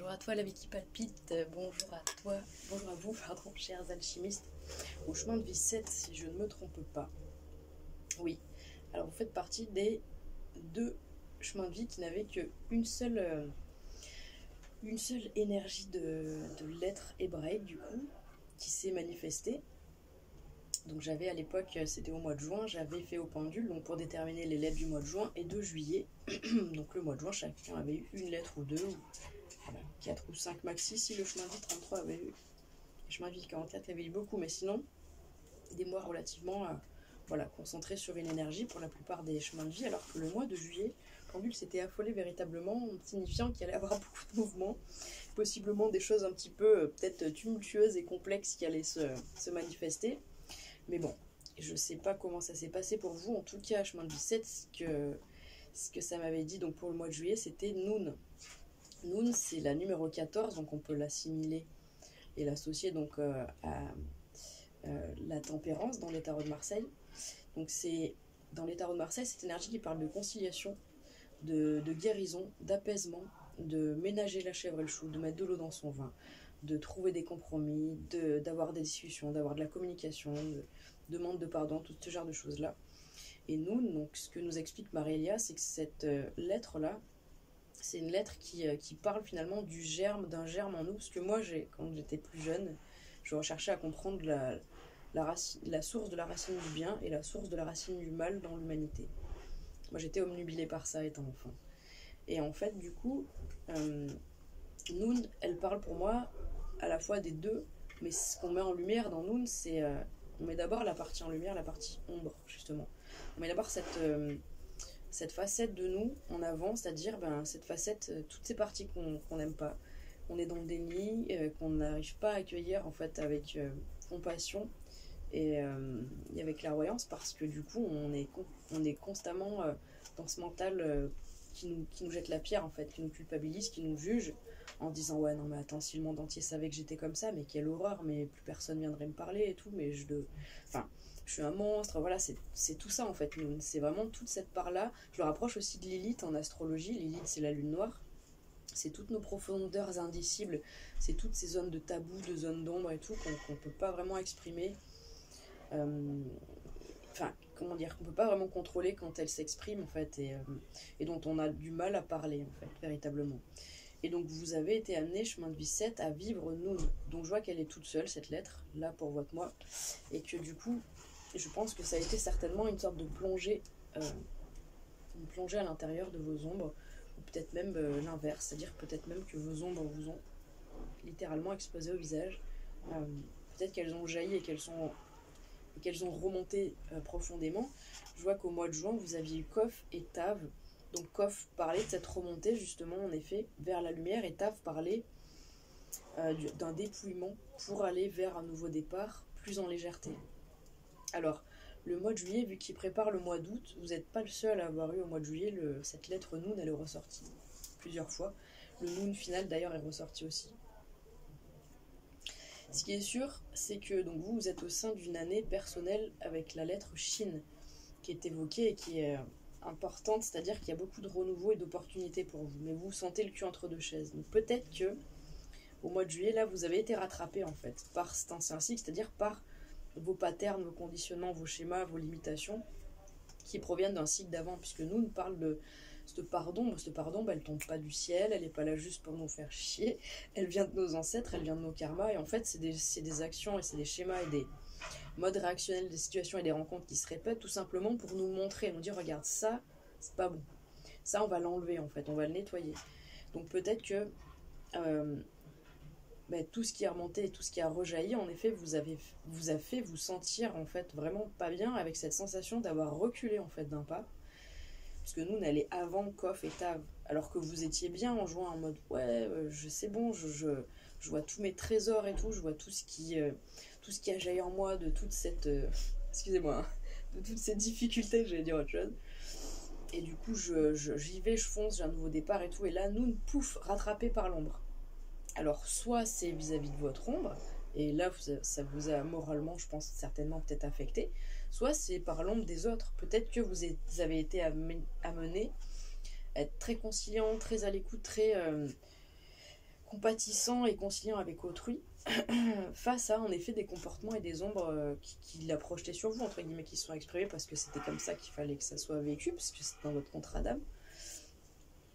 Bonjour à toi la vie qui palpite, bonjour à toi, bonjour à vous, pardon, chers alchimistes, au chemin de vie 7 si je ne me trompe pas. Oui, alors vous faites partie des deux chemins de vie qui n'avaient qu'une seule énergie de l'être hébraïque du coup, qui s'est manifestée. Donc j'avais à l'époque, c'était au mois de juin, j'avais fait au pendule, donc pour déterminer les lettres du mois de juin et de juillet. Donc le mois de juin, chacun avait eu une lettre ou deux, ou voilà, 4 ou 5 maxi, si le chemin de vie 33 avait eu. Le chemin de vie 44 avait eu beaucoup, mais sinon, des mois relativement concentrés sur une énergie pour la plupart des chemins de vie, alors que le mois de juillet, pendule s'était affolé véritablement, signifiant qu'il allait y avoir beaucoup de mouvements, possiblement des choses un petit peu peut-être tumultueuses et complexes qui allaient se manifester. Mais bon, je sais pas comment ça s'est passé pour vous, en tout cas, chemin de vie 7, ce que ça m'avait dit donc pour le mois de juillet, c'était Noun. Noun, c'est la numéro 14, donc on peut l'assimiler et l'associer donc à la tempérance dans les tarots de Marseille. Donc c'est dans les tarots de Marseille, cette énergie qui parle de conciliation, de guérison, d'apaisement, de ménager la chèvre et le chou, de mettre de l'eau dans son vin, de trouver des compromis, d'avoir des discussions, d'avoir de la communication, de demande de pardon, tout ce genre de choses-là. Et nous, donc, ce que nous explique Marélia, c'est que cette lettre-là, c'est une lettre qui parle finalement d'un germe en nous, parce que moi, quand j'étais plus jeune, je recherchais à comprendre la source de la racine du bien et la source de la racine du mal dans l'humanité. Moi, j'étais omnubilée par ça étant enfant. Et en fait, du coup, Noun, elle parle pour moi à la fois des deux, mais ce qu'on met en lumière dans Noun, c'est... on met d'abord la partie en lumière, la partie ombre, justement. On met d'abord cette facette de nous en avant, c'est-à-dire cette facette, toutes ces parties qu'on n'aime pas, qu'on est dans le déni, qu'on n'arrive pas à accueillir en fait avec compassion et avec clairvoyance, parce que du coup on est constamment dans ce mental qui nous jette la pierre en fait, qui nous culpabilise, qui nous juge en disant ouais non mais attends, si le monde entier savait que j'étais comme ça, mais quelle horreur, mais plus personne viendrait me parler et tout, mais je suis un monstre, voilà, c'est tout ça en fait, c'est vraiment toute cette part-là. Je le rapproche aussi de Lilith en astrologie. Lilith, c'est la lune noire, c'est toutes nos profondeurs indicibles, c'est toutes ces zones de tabou, de zones d'ombre et tout, qu'on peut pas vraiment exprimer, comment dire, qu'on peut pas vraiment contrôler quand elle s'exprime en fait, et dont on a du mal à parler en fait, véritablement. Et donc vous avez été amené, chemin de vie 7, à vivre Noun. Donc je vois qu'elle est toute seule, cette lettre, là pour votre moi, et que du coup, je pense que ça a été certainement une sorte de plongée à l'intérieur de vos ombres, ou peut-être même l'inverse, c'est-à-dire peut-être même que vos ombres vous ont littéralement explosé au visage. Peut-être qu'elles ont jailli et qu'elles ont remonté profondément. Je vois qu'au mois de juin, vous aviez eu Kof et Tav. Donc Kof parlait de cette remontée justement en effet vers la lumière, et Tav parlait d'un dépouillement pour aller vers un nouveau départ plus en légèreté. Alors le mois de juillet, vu qu'il prépare le mois d'août, vous n'êtes pas le seul à avoir eu au mois de juillet cette lettre Noun, elle est ressortie plusieurs fois. Le Noun final d'ailleurs est ressorti aussi. Ce qui est sûr, c'est que donc vous êtes au sein d'une année personnelle avec la lettre Shin qui est évoquée et qui est importante, c'est-à-dire qu'il y a beaucoup de renouveau et d'opportunités pour vous, mais vous sentez le cul entre deux chaises. Donc peut-être que au mois de juillet, là, vous avez été rattrapé en fait par cet ancien cycle, c'est-à-dire par vos patterns, vos conditionnements, vos schémas, vos limitations qui proviennent d'un cycle d'avant, puisque nous, on parle de ce pardon, elle tombe pas du ciel, elle est pas là juste pour nous faire chier, elle vient de nos ancêtres, elle vient de nos karmas, et en fait, c'est des actions et c'est des schémas et des modes réactionnels des situations et des rencontres qui se répètent tout simplement pour nous montrer, nous dire regarde ça, c'est pas bon, ça on va l'enlever en fait, on va le nettoyer. Donc peut-être que tout ce qui est remonté et tout ce qui a rejailli en effet vous a fait vous sentir en fait vraiment pas bien, avec cette sensation d'avoir reculé en fait d'un pas, puisque nous on allait avant Kof et Tav, alors que vous étiez bien en jouant en mode ouais c'est bon, je vois tous mes trésors et tout, je vois tout ce qui a jailli en moi de toute cette excusez-moi hein, de toutes ces difficultés, j'allais dire autre chose, et du coup j'y vais, je fonce, j'ai un nouveau départ et tout, et là nous pouf, rattrapé par l'ombre. Alors soit c'est vis-à-vis de votre ombre, et là ça vous a moralement, je pense, certainement peut-être affecté, soit c'est par l'ombre des autres. Peut-être que vous avez été amené à être très conciliant, très à l'écoute, très compatissant et conciliant avec autrui, face à en effet des comportements et des ombres qu'il a projetés sur vous, entre guillemets, qui sont exprimés parce que c'était comme ça qu'il fallait que ça soit vécu, parce que c'est dans votre contrat d'âme.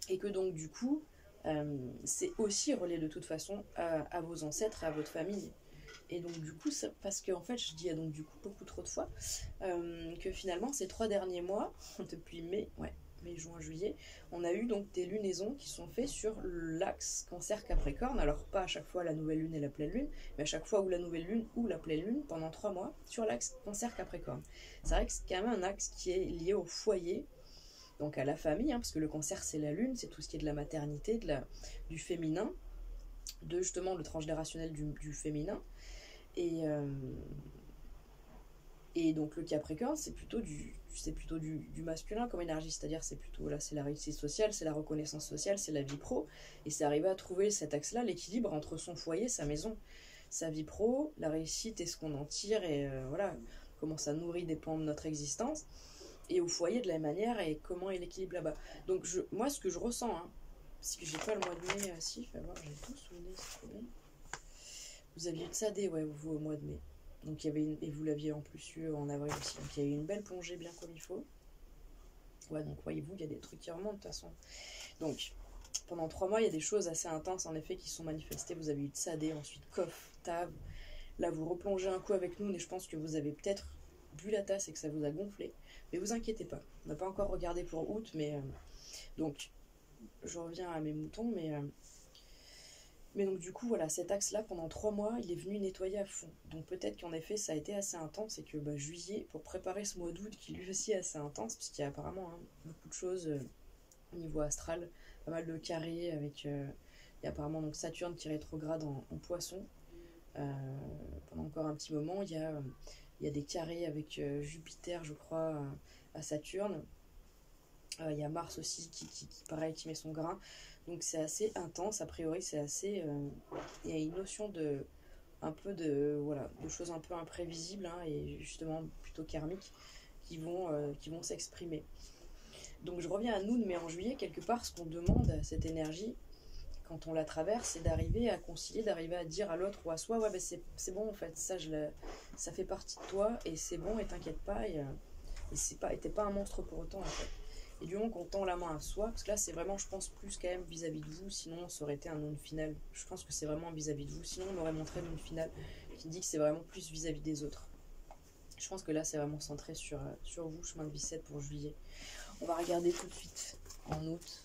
Et que donc du coup, c'est aussi relié de toute façon à vos ancêtres et à votre famille. Et donc du coup, parce qu'en fait, je dis donc du coup beaucoup trop de fois, que finalement ces 3 derniers mois, depuis mai, juin, juillet, on a eu donc des lunaisons qui sont faites sur l'axe Cancer-Capricorne. Alors pas à chaque fois la nouvelle lune et la pleine lune, mais à chaque fois où la nouvelle lune ou la pleine lune, pendant 3 mois, sur l'axe Cancer-Capricorne. C'est vrai que c'est quand même un axe qui est lié au foyer, donc à la famille, parce que le Cancer c'est la lune, c'est tout ce qui est de la maternité, du féminin, de justement le transgénérationnel du féminin. Et donc le Capricorne, c'est plutôt du masculin comme énergie, c'est-à-dire c'est plutôt là, c'est la réussite sociale, c'est la reconnaissance sociale, c'est la vie pro, et c'est arriver à trouver cet axe-là, l'équilibre entre son foyer, sa maison, sa vie pro, la réussite et ce qu'on en tire, et voilà, comment ça nourrit des pans de notre existence, et au foyer de la même manière, et comment est l'équilibre là-bas. Donc moi, ce que je ressens, parce que j'ai pas le mois de mai, si, fais voir, j'ai tout sous le nez, c'est trop bien. Vous aviez eu de Sadé, vous, au mois de mai. Donc il y avait et vous l'aviez en plus eu en avril aussi. Donc il y a eu une belle plongée bien comme il faut. Ouais, donc voyez-vous, il y a des trucs qui remontent de toute façon. Donc pendant 3 mois, il y a des choses assez intenses en effet qui sont manifestées. Vous avez eu de Sadé, ensuite Kof, Tav. Là, vous replongez un coup avec nous, mais je pense que vous avez peut-être bu la tasse et que ça vous a gonflé. Mais vous inquiétez pas. On n'a pas encore regardé pour août, mais donc je reviens à mes moutons, mais donc du coup, voilà, cet axe-là, pendant 3 mois, il est venu nettoyer à fond. Donc peut-être qu'en effet, ça a été assez intense et que juillet, pour préparer ce mois d'août, qui lui aussi est assez intense, puisqu'il y a apparemment beaucoup de choses au niveau astral, pas mal de carrés avec... il y a apparemment donc Saturne qui rétrograde en Poisson. Pendant encore un petit moment, il y a des carrés avec Jupiter, je crois, à Saturne. Il y a Mars aussi pareil, qui met son grain. Donc c'est assez intense, a priori c'est assez... il y a une notion de choses un peu imprévisibles, et justement plutôt karmiques qui vont s'exprimer. Donc je reviens à nous, mais en juillet, quelque part, ce qu'on demande à cette énergie, quand on la traverse, c'est d'arriver à concilier, d'arriver à dire à l'autre ou à soi, c'est bon en fait, ça fait partie de toi, et c'est bon, et t'inquiète pas, et t'es pas un monstre pour autant en fait. Et du moment qu'on tend la main à soi, parce que là c'est vraiment, je pense, plus quand même vis-à-vis de vous, sinon ça aurait été un non final. Je pense que c'est vraiment vis-à-vis de vous, sinon on aurait montré un non final qui dit que c'est vraiment plus vis-à-vis des autres. Je pense que là c'est vraiment centré sur vous, chemin de vie 7 pour juillet. On va regarder tout de suite en août.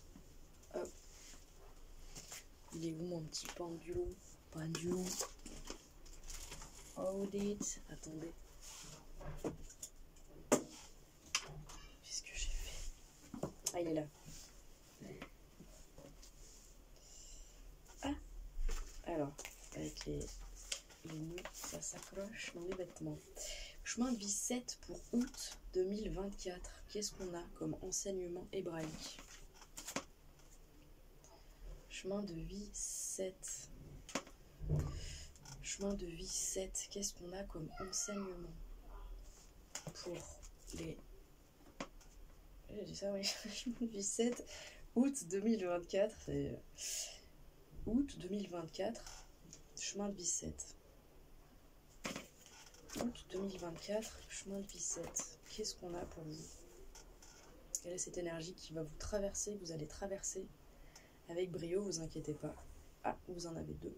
Hop. Il est où mon petit pendulum? Hold it. Attendez. Qu'est-ce que j'ai fait? Ah, il est là. Ah, alors, avec les nœuds, ça s'accroche dans les vêtements. Chemin de vie 7 pour août 2024. Qu'est-ce qu'on a comme enseignement hébraïque? Chemin de vie 7. Chemin de vie 7. Qu'est-ce qu'on a comme enseignement pour les... J'ai dit ça, oui. Chemin de vie 7. Août 2024. C'est août 2024. Chemin de vie 7. Août 2024. Chemin de vie 7. Qu'est-ce qu'on a pour vous? Quelle est cette énergie qui va vous traverser? Vous allez traverser avec brio, vous inquiétez pas. Ah, vous en avez 2.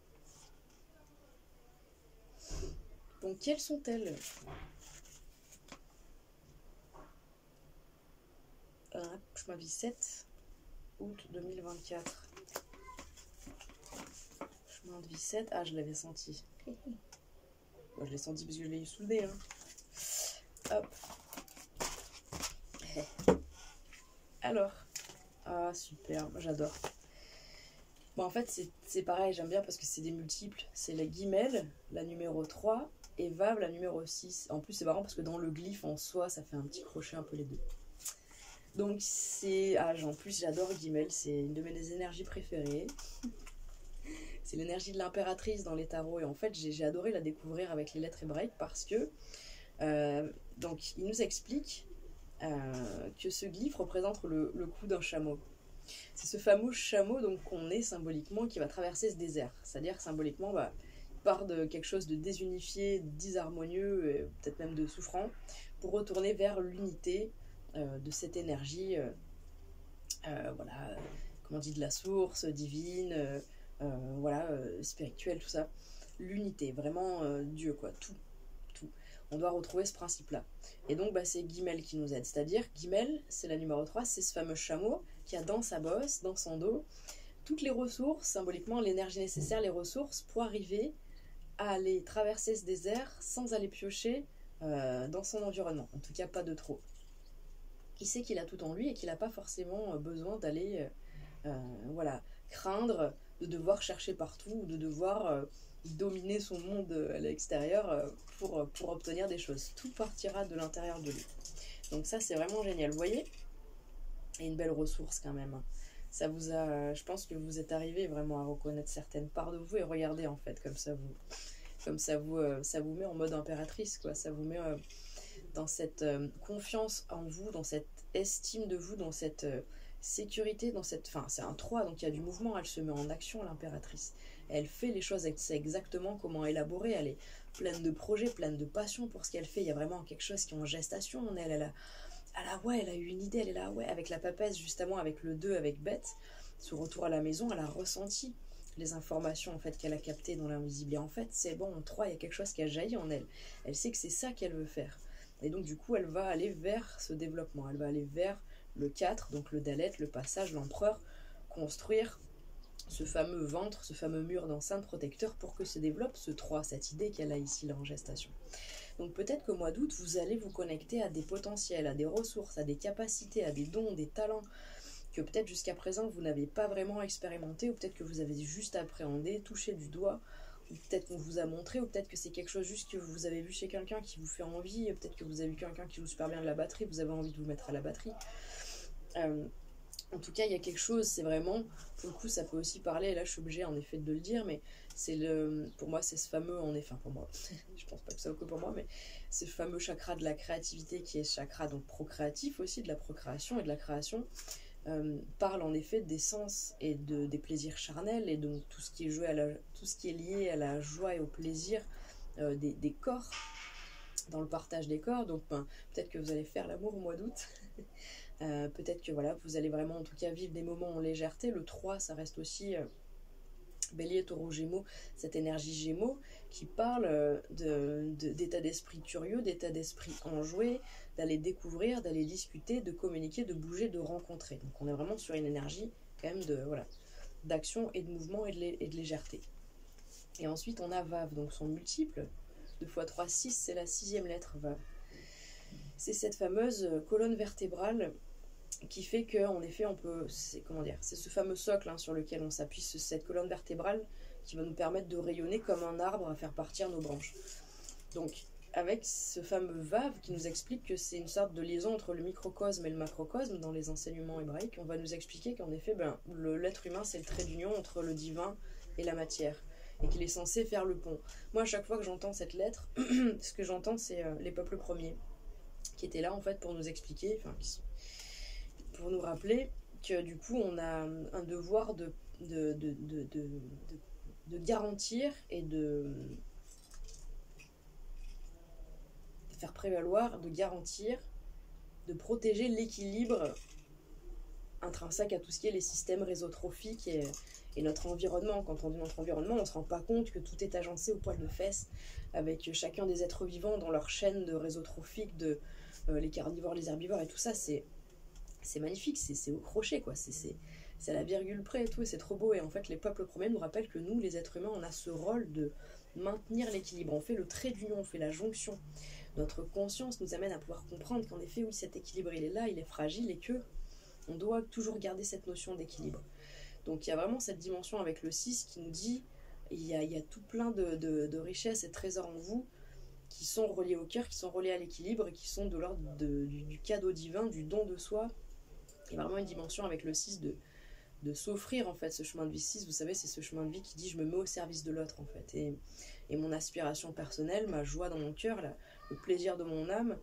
Donc, quelles sont-elles? Chemin de vie 7, août 2024. Chemin de vie 7. Ah, je l'avais senti. Bon, je l'ai senti parce que je l'ai eu sous le nez. Hop. Alors. Ah, super. Moi, j'adore. Bon, en fait, c'est pareil, j'aime bien parce que c'est des multiples. C'est la guimelle, la numéro 3, et Vav, la numéro 6. En plus, c'est marrant parce que dans le glyphe en soi, ça fait un petit crochet un peu les deux. Donc, c'est... Ah, en plus, j'adore guimelle, c'est une de mes énergies préférées. C'est l'énergie de l'impératrice dans les tarots. Et en fait, j'ai adoré la découvrir avec les lettres hébraïques parce que... donc, il nous explique que ce glyphe représente le cou d'un chameau. C'est ce fameux chameau donc qu'on est symboliquement qui va traverser ce désert. C'est-à-dire symboliquement, bah, il part de quelque chose de désunifié, de disharmonieux, peut-être même de souffrant, pour retourner vers l'unité de cette énergie, voilà, comme on dit, de la source divine, voilà, spirituelle, tout ça. L'unité, vraiment Dieu, quoi, tout, tout. On doit retrouver ce principe-là. Et donc, bah, c'est Guimel qui nous aide. C'est-à-dire, Guimel, c'est la numéro 3, c'est ce fameux chameau qui a dans sa bosse, dans son dos, toutes les ressources, symboliquement l'énergie nécessaire, les ressources pour arriver à aller traverser ce désert sans aller piocher dans son environnement. En tout cas, pas de trop. Il sait qu'il a tout en lui et qu'il n'a pas forcément besoin d'aller voilà, craindre de devoir chercher partout ou de devoir dominer son monde à l'extérieur pour obtenir des choses. Tout partira de l'intérieur de lui. Donc ça, c'est vraiment génial. Vous voyez ? Et une belle ressource quand même. Ça vous a, je pense que vous êtes arrivé vraiment à reconnaître certaines parts de vous et regardez en fait comme ça vous met en mode impératrice quoi. Ça vous met dans cette confiance en vous, dans cette estime de vous, dans cette sécurité, dans cette, enfin c'est un 3 donc il y a du mouvement. Elle se met en action l'impératrice. Elle fait les choses, elle sait exactement comment élaborer. Elle est pleine de projets, pleine de passion pour ce qu'elle fait. Il y a vraiment quelque chose qui est en gestation en elle. Elle a eu une idée, elle est là, ouais, avec la papesse, justement, avec le 2, avec Bête, ce retour à la maison, elle a ressenti les informations en fait qu'elle a captées dans l'invisible. Et en fait, c'est bon, en 3, il y a quelque chose qui a jailli en elle. Elle sait que c'est ça qu'elle veut faire. Et donc, du coup, elle va aller vers ce développement. Elle va aller vers le 4, donc le Dalet, le passage, l'empereur, construire ce fameux ventre, ce fameux mur d'enceinte protecteur pour que se développe ce 3, cette idée qu'elle a ici là en gestation. Donc peut-être qu'au mois d'août, vous allez vous connecter à des potentiels, à des ressources, à des capacités, à des dons, des talents que peut-être jusqu'à présent vous n'avez pas vraiment expérimenté, ou peut-être que vous avez juste appréhendé, touché du doigt, ou peut-être qu'on vous a montré, ou peut-être que c'est quelque chose juste que vous avez vu chez quelqu'un qui vous fait envie, peut-être que vous avez vu quelqu'un qui joue super bien de la batterie, vous avez envie de vous mettre à la batterie. En tout cas, il y a quelque chose, c'est vraiment, pour le coup, ça peut aussi parler, et là je suis obligée en effet de le dire, mais pour moi, c'est ce fameux, en effet, pour moi, je pense pas que ça soit que pour moi, mais ce fameux chakra de la créativité qui est ce chakra donc procréatif aussi, de la procréation et de la création, parle en effet des sens et des plaisirs charnels, et donc tout ce qui est lié à la joie et au plaisir des corps, dans le partage des corps. Donc peut-être que vous allez faire l'amour au mois d'août. Peut-être que voilà, vous allez vraiment en tout cas vivre des moments en légèreté. Le 3, ça reste aussi Bélier, Taureau, Gémeaux, cette énergie Gémeaux qui parle d'état d'esprit curieux, d'état d'esprit enjoué, d'aller découvrir, d'aller discuter, de communiquer, de bouger, de rencontrer. Donc on est vraiment sur une énergie quand même d'action et de mouvement et de légèreté. Et ensuite on a Vave, donc son multiple, 2 x 3, 6, c'est la 6e lettre Vave. C'est cette fameuse colonne vertébrale qui fait qu'en effet on peut, c'est ce fameux socle sur lequel on s'appuie, cette colonne vertébrale qui va nous permettre de rayonner comme un arbre à faire partir nos branches. Donc avec ce fameux Vave qui nous explique que c'est une sorte de liaison entre le microcosme et le macrocosme dans les enseignements hébraïques, on va nous expliquer qu'en effet l'être humain c'est le trait d'union entre le divin et la matière, et qu'il est censé faire le pont. Moi à chaque fois que j'entends cette lettre, ce que j'entends c'est les peuples premiers qui étaient là en fait pour nous expliquer, pour nous rappeler que du coup on a un devoir de garantir et de faire prévaloir, de garantir, de protéger l'équilibre intrinsèque à tout ce qui est les systèmes résotrophiques et notre environnement. Quand on dit notre environnement, on ne se rend pas compte que tout est agencé au poil de fesses avec chacun des êtres vivants dans leur chaîne de résotrophiques, les carnivores, les herbivores et tout ça, c'est magnifique, c'est au crochet quoi, c'est à la virgule près et tout, et c'est trop beau. Et en fait les peuples premiers nous rappellent que nous les êtres humains on a ce rôle de maintenir l'équilibre, on fait le trait d'union, on fait la jonction. Notre conscience nous amène à pouvoir comprendre qu'en effet oui, cet équilibre il est là, il est fragile, et que on doit toujours garder cette notion d'équilibre. Donc il y a vraiment cette dimension avec le 6 qui nous dit il y a tout plein de richesses et de trésors en vous qui sont reliés au cœur, qui sont reliés à l'équilibre et qui sont de l'ordre du cadeau divin, du don de soi. Il y a vraiment une dimension avec le 6 de s'offrir en fait ce chemin de vie. 6, vous savez, c'est ce chemin de vie qui dit je me mets au service de l'autre en fait. Et mon aspiration personnelle, ma joie dans mon cœur, le plaisir de mon âme,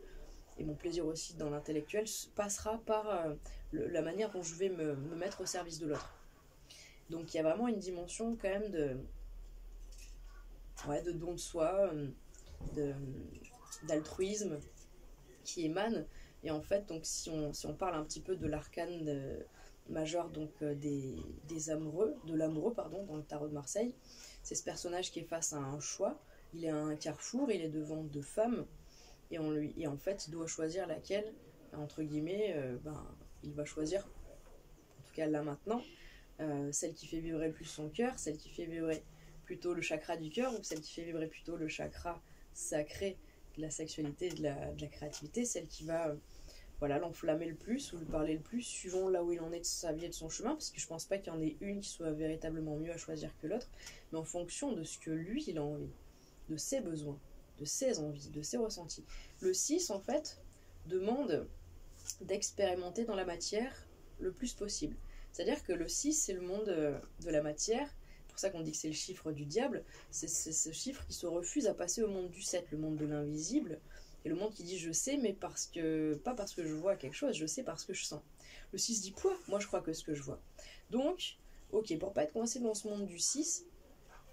et mon plaisir aussi dans l'intellectuel passera par la manière dont je vais me mettre au service de l'autre. Donc il y a vraiment une dimension quand même de don de soi, d'altruisme qui émane. Et en fait, donc si on parle un petit peu de l'arcane majeur, donc des amoureux, de l'amoureux pardon, dans le tarot de Marseille, c'est ce personnage qui est face à un choix. Il est à un carrefour, il est devant deux femmes, et en fait il doit choisir laquelle, entre guillemets, il va choisir, en tout cas là maintenant, celle qui fait vibrer le plus son cœur, celle qui fait vibrer plutôt le chakra du cœur, ou celle qui fait vibrer plutôt le chakra sacré de la sexualité, de la créativité, celle qui va l'enflammer le plus ou lui parler le plus, suivant là où il en est de sa vie et de son chemin, parce que je pense pas qu'il y en ait une qui soit véritablement mieux à choisir que l'autre, mais en fonction de ce que lui il a envie, de ses besoins, de ses envies, de ses ressentis. Le 6 en fait demande d'expérimenter dans la matière le plus possible. C'est-à-dire que le 6 c'est le monde de la matière, c'est pour ça qu'on dit que c'est le chiffre du diable, c'est ce chiffre qui se refuse à passer au monde du 7, le monde de l'invisible, et le monde qui dit je sais, mais pas parce que je vois quelque chose, je sais parce que je sens. Le 6 dit quoi? Moi je crois que ce que je vois. Donc, ok, pour pas être coincé dans ce monde du 6,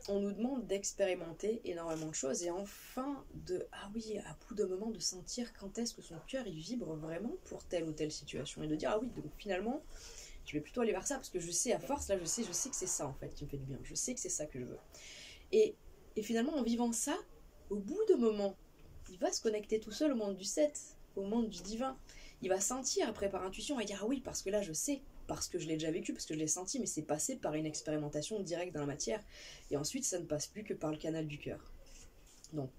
on nous demande d'expérimenter énormément de choses et enfin à bout d'un moment de sentir quand est-ce que son cœur il vibre vraiment pour telle ou telle situation et de dire ah oui, donc finalement je vais plutôt aller vers ça parce que je sais à force, là je sais que c'est ça en fait qui me fait du bien, je sais que c'est ça que je veux. Et finalement en vivant ça, au bout d'un moment, il va se connecter tout seul au monde du 7, au monde du divin. Il va sentir après par intuition et dire ah oui, parce que là je sais, parce que je l'ai déjà vécu, parce que je l'ai senti, mais c'est passé par une expérimentation directe dans la matière. Et ensuite, ça ne passe plus que par le canal du cœur. Donc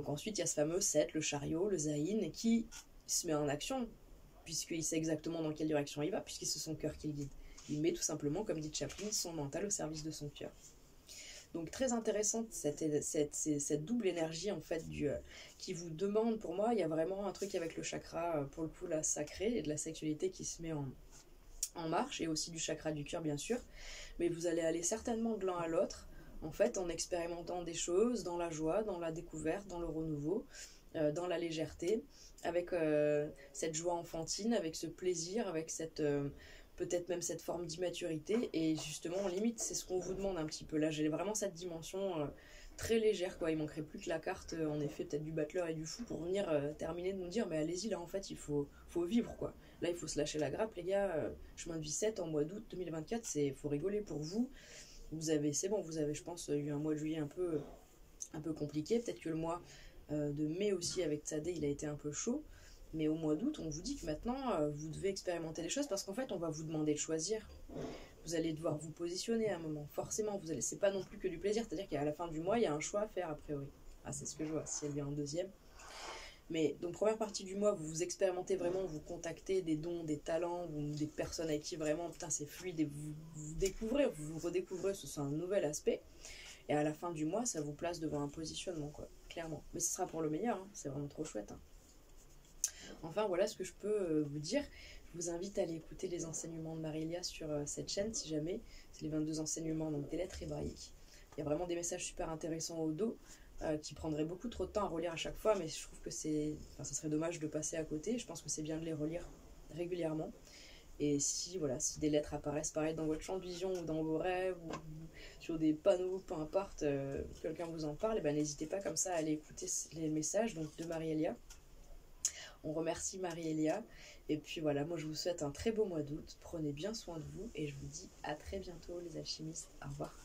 ensuite, il y a ce fameux 7, le chariot, le Zaïn, qui se met en action, puisqu'il sait exactement dans quelle direction il va, puisque c'est son cœur qui le guide. Il met tout simplement, comme dit Chaplin, son mental au service de son cœur. Donc très intéressante cette double énergie en fait qui vous demande, pour moi, il y a vraiment un truc avec le chakra, pour le coup, la sacrée et de la sexualité qui se met en marche, et aussi du chakra du cœur bien sûr, mais vous allez aller certainement de l'un à l'autre, en fait, en expérimentant des choses dans la joie, dans la découverte, dans le renouveau, dans la légèreté, avec cette joie enfantine, avec ce plaisir, avec peut-être même cette forme d'immaturité, et justement, en limite, c'est ce qu'on vous demande un petit peu. Là, j'ai vraiment cette dimension très légère, quoi. Il manquerait plus que la carte, en effet, peut-être du battleur et du fou, pour venir terminer de nous dire, mais allez-y, là, en fait, il faut vivre, quoi. Là, il faut se lâcher la grappe, les gars. Chemin de vie 7 en mois d'août 2024, faut rigoler pour vous. C'est bon, vous avez, je pense, eu un mois de juillet un peu compliqué. Peut-être que le mois de mai aussi, avec Tsadé, il a été un peu chaud. Mais au mois d'août, on vous dit que maintenant, vous devez expérimenter les choses parce qu'en fait, on va vous demander de choisir. Vous allez devoir vous positionner à un moment. Forcément, c'est pas non plus que du plaisir. C'est-à-dire qu'à la fin du mois, il y a un choix à faire, a priori. Ah, c'est ce que je vois, si elle vient en deuxième. Mais donc, première partie du mois, vous vous expérimentez vraiment, vous contactez des dons, des talents, ou des personnes avec qui vraiment, putain, c'est fluide, et vous découvrez, vous redécouvrez, ce sera un nouvel aspect. Et à la fin du mois, ça vous place devant un positionnement, quoi, clairement. Mais ce sera pour le meilleur, hein, c'est vraiment trop chouette. Hein. Enfin, voilà ce que je peux vous dire. Je vous invite à aller écouter les enseignements de Marie-Elia sur cette chaîne, si jamais. C'est les 22 enseignements, donc des lettres hébraïques. Il y a vraiment des messages super intéressants au dos, qui prendraient beaucoup trop de temps à relire à chaque fois, mais je trouve que ça serait dommage de passer à côté. Je pense que c'est bien de les relire régulièrement. Et si des lettres apparaissent pareil dans votre champ de vision ou dans vos rêves ou sur des panneaux, peu importe, quelqu'un vous en parle, et ben n'hésitez pas comme ça à aller écouter les messages donc, de Marie-Elia. On remercie Marie-Elia. Et puis voilà, moi je vous souhaite un très beau mois d'août. Prenez bien soin de vous et je vous dis à très bientôt les alchimistes. Au revoir.